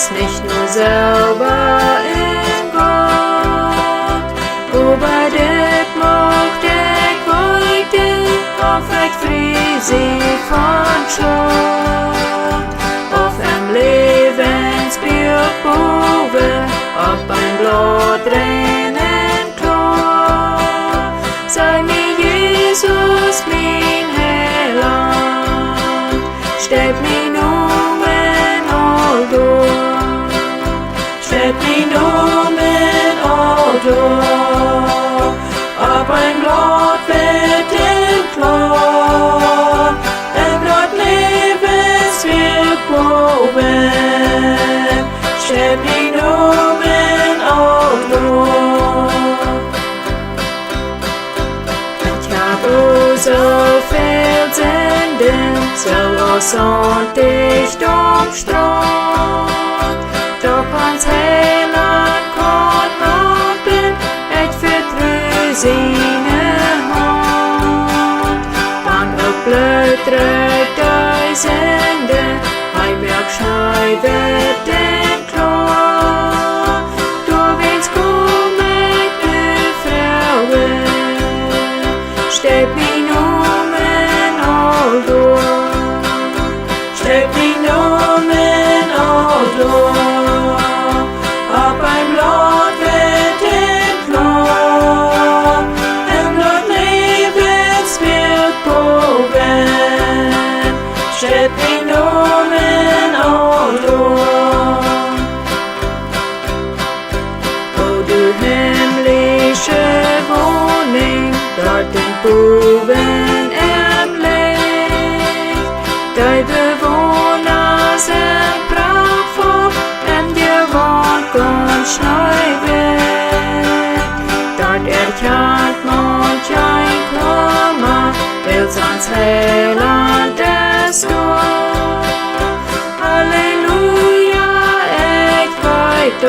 ist nicht nur selber in Gott, aber dit mocht ik weiten, of ik vriezie van schuld, of im Lebensbild boven, op ein Blut rennen klar. Sei mir Jesus, mein Heiland, steht mir Numen all durch, steht mir Numen all durch, ob ein Blut wird in klar, ein Blut Lebensweg boven, steht mir Numen all durch. So viel Sünden, so außerordentlich umstrahlt, doch ans Heiland kommt noch bin, ich vertrüe seine Hand. Wann auch blöd dreht die Sünde, ein Berg schneidet den klar, du willst kommen, du Frauen, steht mir steht mir Numen all durch, ob ein Blut wird in klar, ein Blut Lebensweg boven, steht mir Numen all durch. O du himmlische Wohnung, dort in Boven im Licht, die Bewohner sind prachtvoll, denn dir wohnt ganz schnell weg. Dort erkennt manch ein Kummer, will's ans Heiland des Gott. Halleluja, ich weit